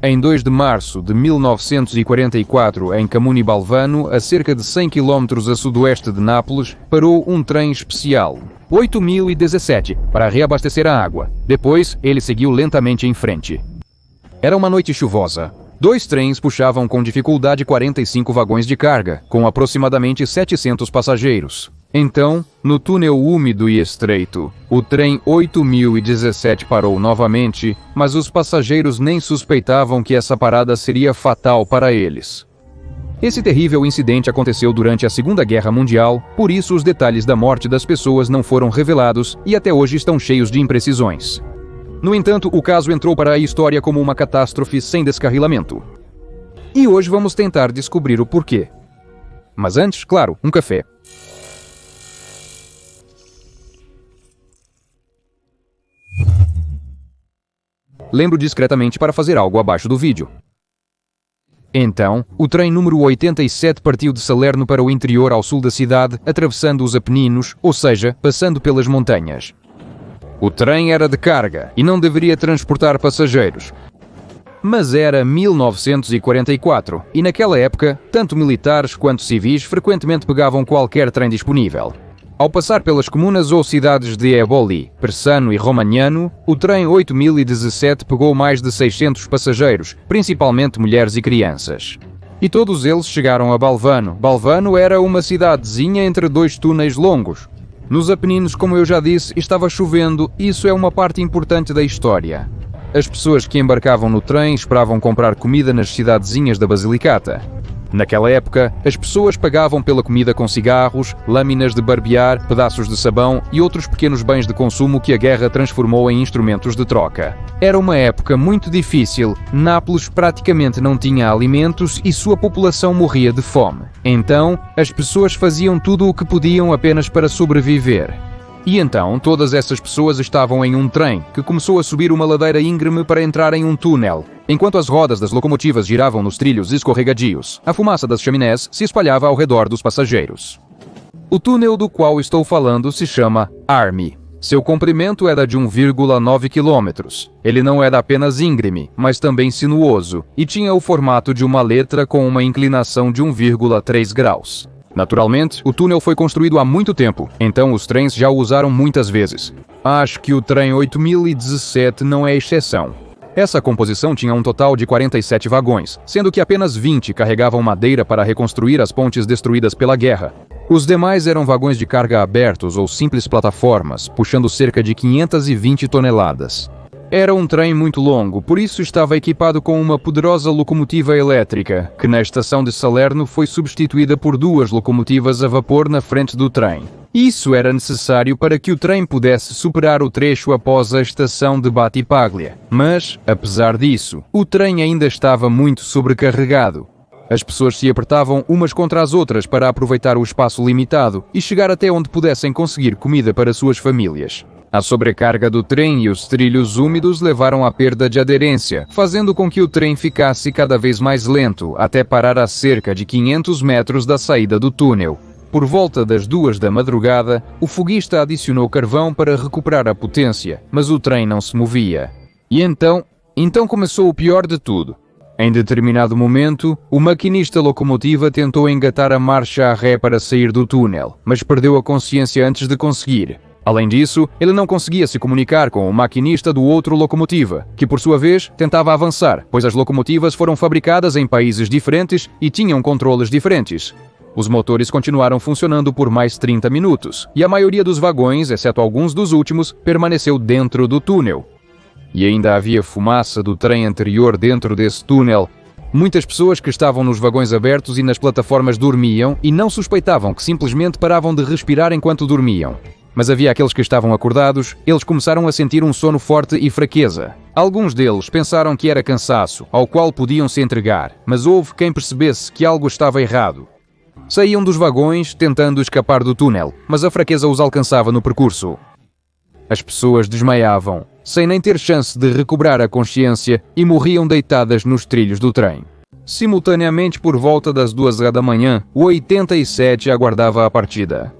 Em 2 de março de 1944, em Camunibalvano, a cerca de 100 km a sudoeste de Nápoles, parou um trem especial, 8017, para reabastecer a água. Depois, ele seguiu lentamente em frente. Era uma noite chuvosa. 2 trens puxavam com dificuldade 45 vagões de carga, com aproximadamente 700 passageiros. Então, no túnel úmido e estreito, o trem 8017 parou novamente, mas os passageiros nem suspeitavam que essa parada seria fatal para eles. Esse terrível incidente aconteceu durante a Segunda Guerra Mundial, por isso os detalhes da morte das pessoas não foram revelados e até hoje estão cheios de imprecisões. No entanto, o caso entrou para a história como uma catástrofe sem descarrilamento. E hoje vamos tentar descobrir o porquê. Mas antes, claro, um café. Lembro discretamente para fazer algo abaixo do vídeo. Então, o trem número 87 partiu de Salerno para o interior ao sul da cidade, atravessando os Apeninos, ou seja, passando pelas montanhas. O trem era de carga e não deveria transportar passageiros. Mas era 1944 e naquela época, tanto militares quanto civis frequentemente pegavam qualquer trem disponível. Ao passar pelas comunas ou cidades de Eboli, Persano e Romagnano, o trem 8017 pegou mais de 600 passageiros, principalmente mulheres e crianças. E todos eles chegaram a Balvano. Balvano era uma cidadezinha entre 2 túneis longos. Nos Apeninos, como eu já disse, estava chovendo, e isso é uma parte importante da história. As pessoas que embarcavam no trem esperavam comprar comida nas cidadezinhas da Basilicata. Naquela época, as pessoas pagavam pela comida com cigarros, lâminas de barbear, pedaços de sabão e outros pequenos bens de consumo que a guerra transformou em instrumentos de troca. Era uma época muito difícil, Nápoles praticamente não tinha alimentos e sua população morria de fome. Então, as pessoas faziam tudo o que podiam apenas para sobreviver. E então, todas essas pessoas estavam em um trem, que começou a subir uma ladeira íngreme para entrar em um túnel. Enquanto as rodas das locomotivas giravam nos trilhos escorregadios, a fumaça das chaminés se espalhava ao redor dos passageiros. O túnel do qual estou falando se chama Armi. Seu comprimento era de 1,9 km. Ele não era apenas íngreme, mas também sinuoso, e tinha o formato de uma letra com uma inclinação de 1,3 graus. Naturalmente, o túnel foi construído há muito tempo, então os trens já o usaram muitas vezes. Acho que o trem 8017 não é exceção. Essa composição tinha um total de 47 vagões, sendo que apenas 20 carregavam madeira para reconstruir as pontes destruídas pela guerra. Os demais eram vagões de carga abertos ou simples plataformas, puxando cerca de 520 toneladas. Era um trem muito longo, por isso estava equipado com uma poderosa locomotiva elétrica, que na estação de Salerno foi substituída por 2 locomotivas a vapor na frente do trem. Isso era necessário para que o trem pudesse superar o trecho após a estação de Battipaglia. Mas, apesar disso, o trem ainda estava muito sobrecarregado. As pessoas se apertavam umas contra as outras para aproveitar o espaço limitado e chegar até onde pudessem conseguir comida para suas famílias. A sobrecarga do trem e os trilhos úmidos levaram à perda de aderência, fazendo com que o trem ficasse cada vez mais lento, até parar a cerca de 500 metros da saída do túnel. Por volta das 2 da madrugada, o foguista adicionou carvão para recuperar a potência, mas o trem não se movia. E então começou o pior de tudo. Em determinado momento, o maquinista locomotiva tentou engatar a marcha a ré para sair do túnel, mas perdeu a consciência antes de conseguir. Além disso, ele não conseguia se comunicar com o maquinista do outro locomotiva, que por sua vez tentava avançar, pois as locomotivas foram fabricadas em países diferentes e tinham controles diferentes. Os motores continuaram funcionando por mais 30 minutos, e a maioria dos vagões, exceto alguns dos últimos, permaneceu dentro do túnel. E ainda havia fumaça do trem anterior dentro desse túnel. Muitas pessoas que estavam nos vagões abertos e nas plataformas dormiam e não suspeitavam que simplesmente paravam de respirar enquanto dormiam. Mas havia aqueles que estavam acordados, eles começaram a sentir um sono forte e fraqueza. Alguns deles pensaram que era cansaço, ao qual podiam se entregar, mas houve quem percebesse que algo estava errado. Saíam dos vagões, tentando escapar do túnel, mas a fraqueza os alcançava no percurso. As pessoas desmaiavam, sem nem ter chance de recobrar a consciência, e morriam deitadas nos trilhos do trem. Simultaneamente, por volta das 2 da manhã, o 87 aguardava a partida.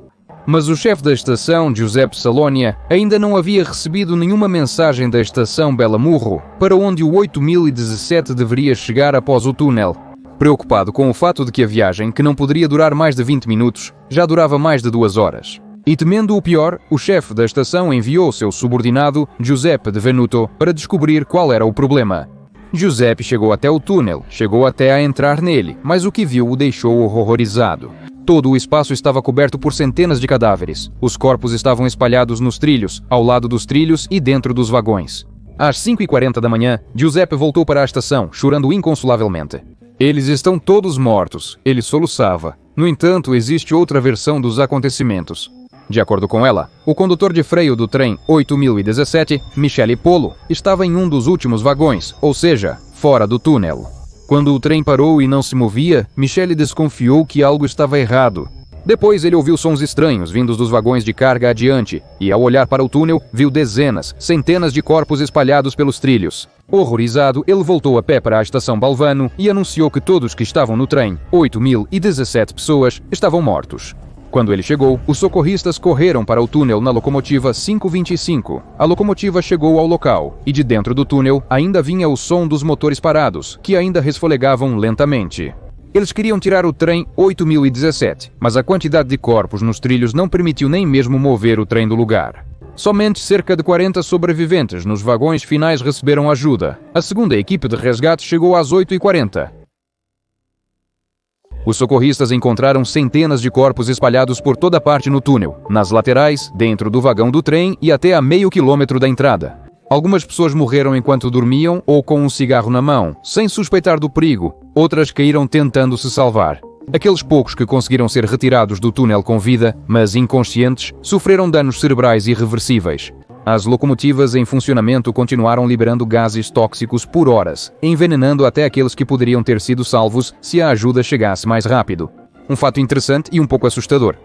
Mas o chefe da estação, Giuseppe Salonia, ainda não havia recebido nenhuma mensagem da estação Bellamurro, para onde o 8017 deveria chegar após o túnel. Preocupado com o fato de que a viagem, que não poderia durar mais de 20 minutos, já durava mais de 2 horas. E temendo o pior, o chefe da estação enviou seu subordinado, Giuseppe de Venuto, para descobrir qual era o problema. Giuseppe chegou até o túnel, chegou até a entrar nele, mas o que viu o deixou horrorizado. Todo o espaço estava coberto por centenas de cadáveres. Os corpos estavam espalhados nos trilhos, ao lado dos trilhos e dentro dos vagões. Às 5h40 da manhã, Giuseppe voltou para a estação, chorando inconsolavelmente. Eles estão todos mortos, ele soluçava. No entanto, existe outra versão dos acontecimentos. De acordo com ela, o condutor de freio do trem 8017, Michele Polo, estava em um dos últimos vagões, ou seja, fora do túnel. Quando o trem parou e não se movia, Michele desconfiou que algo estava errado. Depois ele ouviu sons estranhos vindos dos vagões de carga adiante, e ao olhar para o túnel, viu dezenas, centenas de corpos espalhados pelos trilhos. Horrorizado, ele voltou a pé para a estação Balvano e anunciou que todos que estavam no trem, 8017 pessoas, estavam mortos. Quando ele chegou, os socorristas correram para o túnel na locomotiva 525. A locomotiva chegou ao local, e de dentro do túnel ainda vinha o som dos motores parados, que ainda resfolegavam lentamente. Eles queriam tirar o trem 8017, mas a quantidade de corpos nos trilhos não permitiu nem mesmo mover o trem do lugar. Somente cerca de 40 sobreviventes nos vagões finais receberam ajuda. A segunda equipe de resgate chegou às 8h40. Os socorristas encontraram centenas de corpos espalhados por toda parte no túnel, nas laterais, dentro do vagão do trem e até a meio quilômetro da entrada. Algumas pessoas morreram enquanto dormiam ou com um cigarro na mão, sem suspeitar do perigo. Outras caíram tentando se salvar. Aqueles poucos que conseguiram ser retirados do túnel com vida, mas inconscientes, sofreram danos cerebrais irreversíveis. As locomotivas em funcionamento continuaram liberando gases tóxicos por horas, envenenando até aqueles que poderiam ter sido salvos se a ajuda chegasse mais rápido. Um fato interessante e um pouco assustador.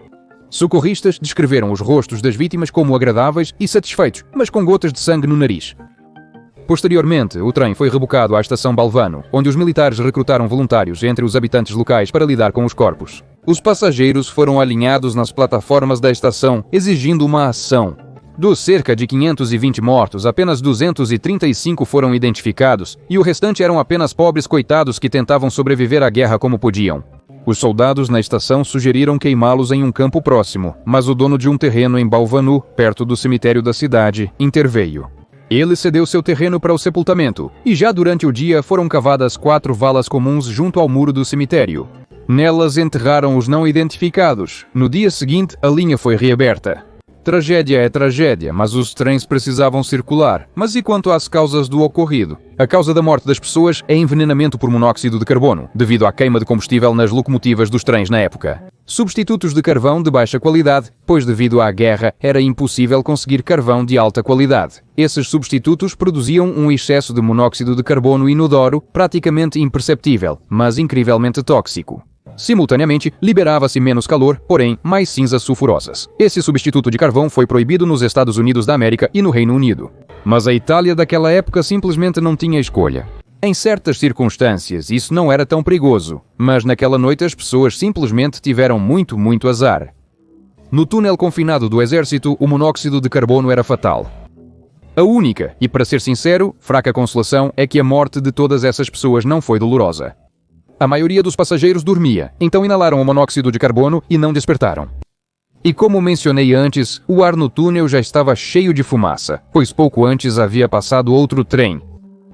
Socorristas descreveram os rostos das vítimas como agradáveis e satisfeitos, mas com gotas de sangue no nariz. Posteriormente, o trem foi rebocado à estação Balvano, onde os militares recrutaram voluntários entre os habitantes locais para lidar com os corpos. Os passageiros foram alinhados nas plataformas da estação, exigindo uma ação. Dos cerca de 520 mortos, apenas 235 foram identificados, e o restante eram apenas pobres coitados que tentavam sobreviver à guerra como podiam. Os soldados na estação sugeriram queimá-los em um campo próximo, mas o dono de um terreno em Balvanu, perto do cemitério da cidade, interveio. Ele cedeu seu terreno para o sepultamento, e já durante o dia foram cavadas 4 valas comuns junto ao muro do cemitério. Nelas enterraram os não identificados. No dia seguinte, a linha foi reaberta. Tragédia é tragédia, mas os trens precisavam circular. Mas e quanto às causas do ocorrido? A causa da morte das pessoas é envenenamento por monóxido de carbono, devido à queima de combustível nas locomotivas dos trens na época. Substitutos de carvão de baixa qualidade, pois devido à guerra era impossível conseguir carvão de alta qualidade. Esses substitutos produziam um excesso de monóxido de carbono inodoro praticamente imperceptível, mas incrivelmente tóxico. Simultaneamente, liberava-se menos calor, porém, mais cinzas sulfurosas. Esse substituto de carvão foi proibido nos Estados Unidos da América e no Reino Unido. Mas a Itália daquela época simplesmente não tinha escolha. Em certas circunstâncias, isso não era tão perigoso, mas naquela noite as pessoas simplesmente tiveram muito azar. No túnel confinado do exército, o monóxido de carbono era fatal. A única, e para ser sincero, fraca consolação é que a morte de todas essas pessoas não foi dolorosa. A maioria dos passageiros dormia, então inalaram o monóxido de carbono e não despertaram. E como mencionei antes, o ar no túnel já estava cheio de fumaça, pois pouco antes havia passado outro trem.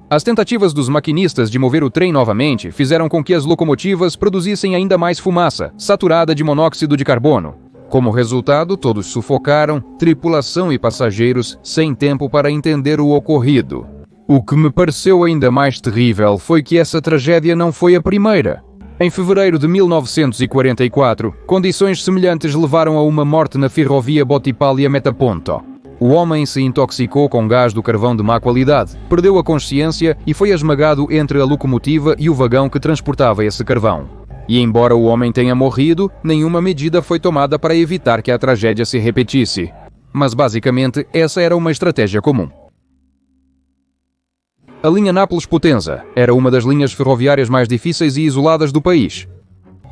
As tentativas dos maquinistas de mover o trem novamente fizeram com que as locomotivas produzissem ainda mais fumaça, saturada de monóxido de carbono. Como resultado, todos sufocaram, tripulação e passageiros, sem tempo para entender o ocorrido. O que me pareceu ainda mais terrível foi que essa tragédia não foi a primeira. Em fevereiro de 1944, condições semelhantes levaram a uma morte na ferrovia Battipaglia-Metaponto. O homem se intoxicou com gás do carvão de má qualidade, perdeu a consciência e foi esmagado entre a locomotiva e o vagão que transportava esse carvão. E embora o homem tenha morrido, nenhuma medida foi tomada para evitar que a tragédia se repetisse. Mas basicamente, essa era uma estratégia comum. A linha Nápoles-Potenza era uma das linhas ferroviárias mais difíceis e isoladas do país.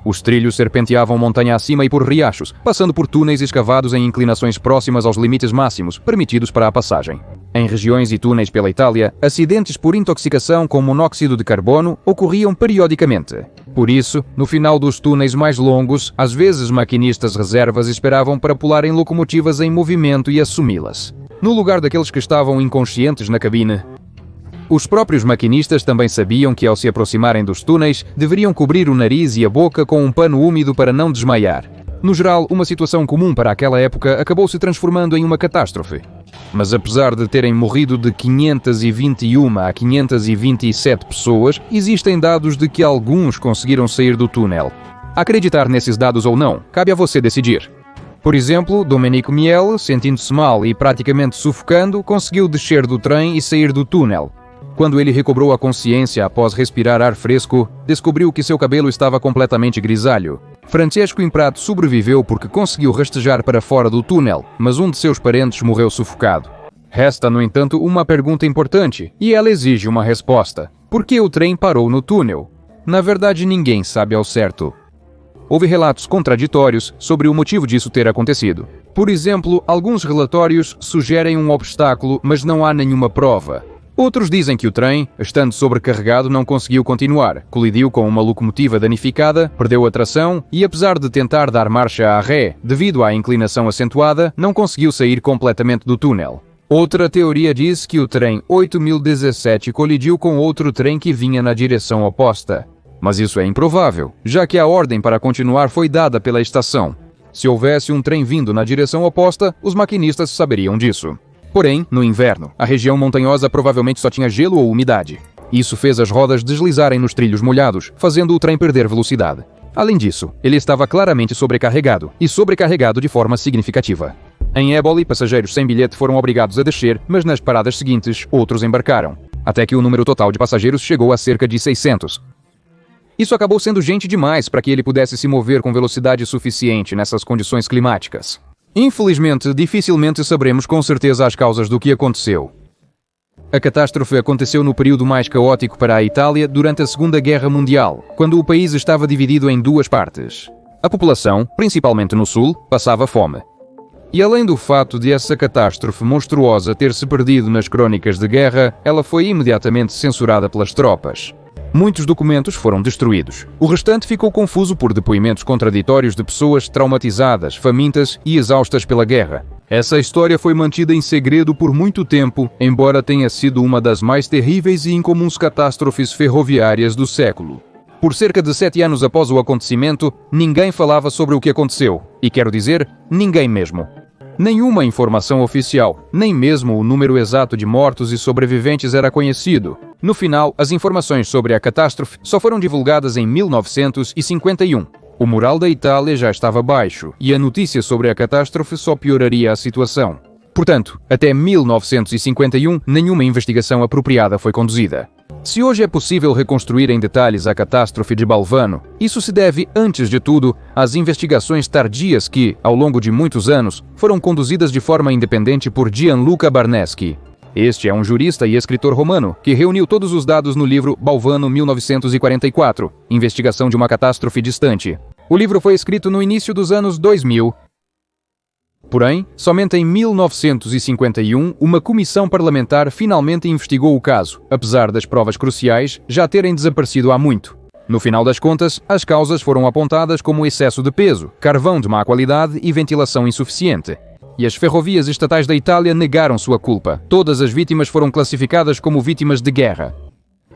Os trilhos serpenteavam montanha acima e por riachos, passando por túneis escavados em inclinações próximas aos limites máximos permitidos para a passagem. Em regiões e túneis pela Itália, acidentes por intoxicação com monóxido de carbono ocorriam periodicamente. Por isso, no final dos túneis mais longos, às vezes maquinistas reservas esperavam para pularem locomotivas em movimento e assumi-las, no lugar daqueles que estavam inconscientes na cabine. Os próprios maquinistas também sabiam que, ao se aproximarem dos túneis, deveriam cobrir o nariz e a boca com um pano úmido para não desmaiar. No geral, uma situação comum para aquela época acabou se transformando em uma catástrofe. Mas apesar de terem morrido de 521 a 527 pessoas, existem dados de que alguns conseguiram sair do túnel. Acreditar nesses dados ou não, cabe a você decidir. Por exemplo, Domenico Miele, sentindo-se mal e praticamente sufocando, conseguiu descer do trem e sair do túnel. Quando ele recobrou a consciência após respirar ar fresco, descobriu que seu cabelo estava completamente grisalho. Francesco Imprato sobreviveu porque conseguiu rastejar para fora do túnel, mas um de seus parentes morreu sufocado. Resta, no entanto, uma pergunta importante, e ela exige uma resposta. Por que o trem parou no túnel? Na verdade, ninguém sabe ao certo. Houve relatos contraditórios sobre o motivo disso ter acontecido. Por exemplo, alguns relatórios sugerem um obstáculo, mas não há nenhuma prova. Outros dizem que o trem, estando sobrecarregado, não conseguiu continuar, colidiu com uma locomotiva danificada, perdeu a tração e, apesar de tentar dar marcha à ré devido à inclinação acentuada, não conseguiu sair completamente do túnel. Outra teoria diz que o trem 8017 colidiu com outro trem que vinha na direção oposta. Mas isso é improvável, já que a ordem para continuar foi dada pela estação. Se houvesse um trem vindo na direção oposta, os maquinistas saberiam disso. Porém, no inverno, a região montanhosa provavelmente só tinha gelo ou umidade. Isso fez as rodas deslizarem nos trilhos molhados, fazendo o trem perder velocidade. Além disso, ele estava claramente sobrecarregado, e sobrecarregado de forma significativa. Em Éboli, passageiros sem bilhete foram obrigados a descer, mas nas paradas seguintes, outros embarcaram, até que o número total de passageiros chegou a cerca de 600. Isso acabou sendo gente demais para que ele pudesse se mover com velocidade suficiente nessas condições climáticas. Infelizmente, dificilmente saberemos com certeza as causas do que aconteceu. A catástrofe aconteceu no período mais caótico para a Itália durante a Segunda Guerra Mundial, quando o país estava dividido em duas partes. A população, principalmente no sul, passava fome. E além do fato de essa catástrofe monstruosa ter se perdido nas crónicas de guerra, ela foi imediatamente censurada pelas tropas. Muitos documentos foram destruídos. O restante ficou confuso por depoimentos contraditórios de pessoas traumatizadas, famintas e exaustas pela guerra. Essa história foi mantida em segredo por muito tempo, embora tenha sido uma das mais terríveis e incomuns catástrofes ferroviárias do século. Por cerca de 7 anos após o acontecimento, ninguém falava sobre o que aconteceu. E quero dizer, ninguém mesmo. Nenhuma informação oficial, nem mesmo o número exato de mortos e sobreviventes era conhecido. No final, as informações sobre a catástrofe só foram divulgadas em 1951. O moral da Itália já estava baixo, e a notícia sobre a catástrofe só pioraria a situação. Portanto, até 1951, nenhuma investigação apropriada foi conduzida. Se hoje é possível reconstruir em detalhes a catástrofe de Balvano, isso se deve, antes de tudo, às investigações tardias que, ao longo de muitos anos, foram conduzidas de forma independente por Gianluca Barneschi. Este é um jurista e escritor romano que reuniu todos os dados no livro Balvano 1944, Investigação de uma Catástrofe Distante. O livro foi escrito no início dos anos 2000. Porém, somente em 1951, uma comissão parlamentar finalmente investigou o caso, apesar das provas cruciais já terem desaparecido há muito. No final das contas, as causas foram apontadas como excesso de peso, carvão de má qualidade e ventilação insuficiente. E as ferrovias estatais da Itália negaram sua culpa. Todas as vítimas foram classificadas como vítimas de guerra.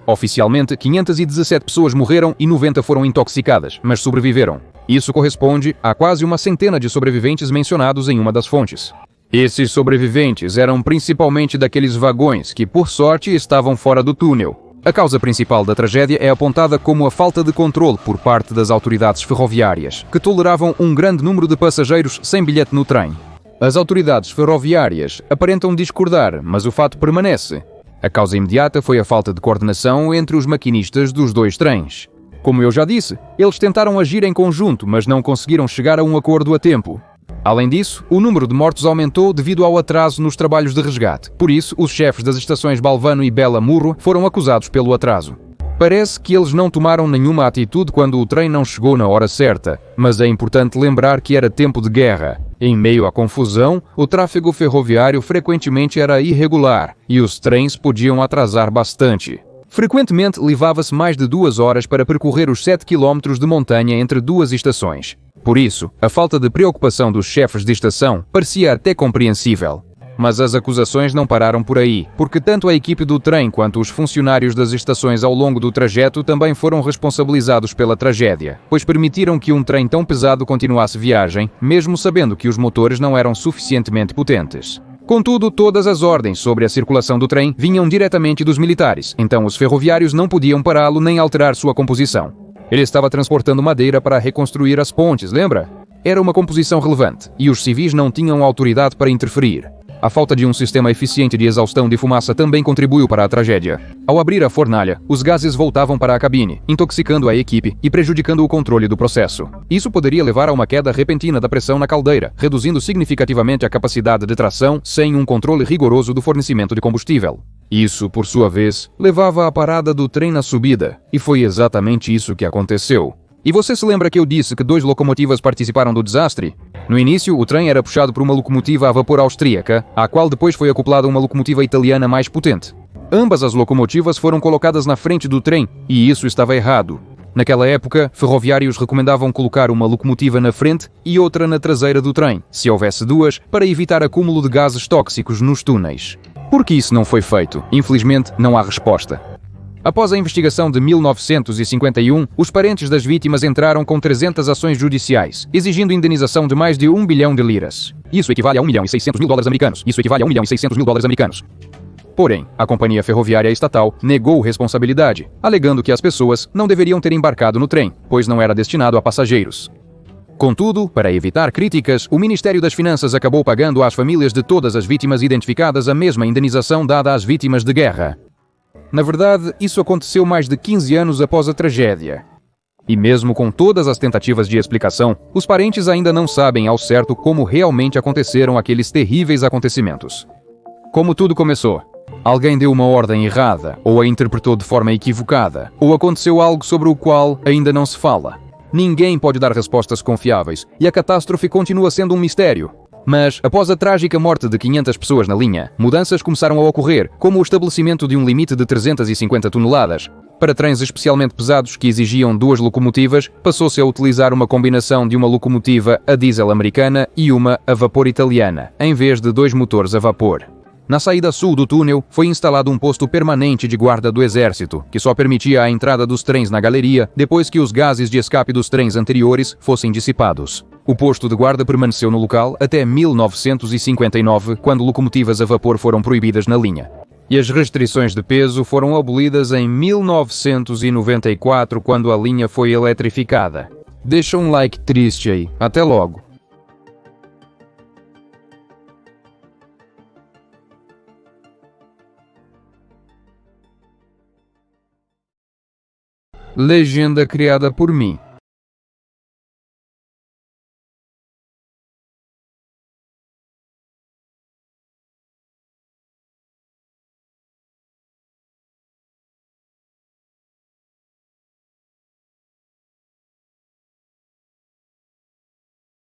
Oficialmente, 517 pessoas morreram e 90 foram intoxicadas, mas sobreviveram. Isso corresponde a quase uma centena de sobreviventes mencionados em uma das fontes. Esses sobreviventes eram principalmente daqueles vagões que, por sorte, estavam fora do túnel. A causa principal da tragédia é apontada como a falta de controle por parte das autoridades ferroviárias, que toleravam um grande número de passageiros sem bilhete no trem. As autoridades ferroviárias aparentam discordar, mas o fato permanece. A causa imediata foi a falta de coordenação entre os maquinistas dos dois trens. Como eu já disse, eles tentaram agir em conjunto, mas não conseguiram chegar a um acordo a tempo. Além disso, o número de mortos aumentou devido ao atraso nos trabalhos de resgate. Por isso, os chefes das estações Balvano e Bella Murro foram acusados pelo atraso. Parece que eles não tomaram nenhuma atitude quando o trem não chegou na hora certa, mas é importante lembrar que era tempo de guerra. Em meio à confusão, o tráfego ferroviário frequentemente era irregular e os trens podiam atrasar bastante. Frequentemente levava-se mais de 2 horas para percorrer os 7 quilómetros de montanha entre duas estações. Por isso, a falta de preocupação dos chefes de estação parecia até compreensível. Mas as acusações não pararam por aí, porque tanto a equipe do trem quanto os funcionários das estações ao longo do trajeto também foram responsabilizados pela tragédia, pois permitiram que um trem tão pesado continuasse viagem, mesmo sabendo que os motores não eram suficientemente potentes. Contudo, todas as ordens sobre a circulação do trem vinham diretamente dos militares, então os ferroviários não podiam pará-lo nem alterar sua composição. Ele estava transportando madeira para reconstruir as pontes, lembra? Era uma composição relevante, e os civis não tinham autoridade para interferir. A falta de um sistema eficiente de exaustão de fumaça também contribuiu para a tragédia. Ao abrir a fornalha, os gases voltavam para a cabine, intoxicando a equipe e prejudicando o controle do processo. Isso poderia levar a uma queda repentina da pressão na caldeira, reduzindo significativamente a capacidade de tração sem um controle rigoroso do fornecimento de combustível. Isso, por sua vez, levava à parada do trem na subida, e foi exatamente isso que aconteceu. E você se lembra que eu disse que 2 locomotivas participaram do desastre? No início, o trem era puxado por uma locomotiva a vapor austríaca, à qual depois foi acoplada uma locomotiva italiana mais potente. Ambas as locomotivas foram colocadas na frente do trem, e isso estava errado. Naquela época, ferroviários recomendavam colocar uma locomotiva na frente e outra na traseira do trem, se houvesse duas, para evitar acúmulo de gases tóxicos nos túneis. Por que isso não foi feito? Infelizmente, não há resposta. Após a investigação de 1951, os parentes das vítimas entraram com 300 ações judiciais, exigindo indenização de mais de 1 bilhão de liras. Isso equivale a 1.600.000 dólares americanos. Isso equivale a 1.600.000 dólares americanos. Porém, a companhia ferroviária estatal negou responsabilidade, alegando que as pessoas não deveriam ter embarcado no trem, pois não era destinado a passageiros. Contudo, para evitar críticas, o Ministério das Finanças acabou pagando às famílias de todas as vítimas identificadas a mesma indenização dada às vítimas de guerra. Na verdade, isso aconteceu mais de 15 anos após a tragédia. E mesmo com todas as tentativas de explicação, os parentes ainda não sabem ao certo como realmente aconteceram aqueles terríveis acontecimentos. Como tudo começou? Alguém deu uma ordem errada, ou a interpretou de forma equivocada, ou aconteceu algo sobre o qual ainda não se fala. Ninguém pode dar respostas confiáveis, e a catástrofe continua sendo um mistério. Mas, após a trágica morte de 500 pessoas na linha, mudanças começaram a ocorrer, como o estabelecimento de um limite de 350 toneladas. Para trens especialmente pesados que exigiam 2 locomotivas, passou-se a utilizar uma combinação de uma locomotiva a diesel americana e uma a vapor italiana, em vez de 2 motores a vapor. Na saída sul do túnel, foi instalado um posto permanente de guarda do exército, que só permitia a entrada dos trens na galeria depois que os gases de escape dos trens anteriores fossem dissipados. O posto de guarda permaneceu no local até 1959, quando locomotivas a vapor foram proibidas na linha. E as restrições de peso foram abolidas em 1994, quando a linha foi eletrificada. Deixa um like triste aí. Até logo. Legenda criada por mim.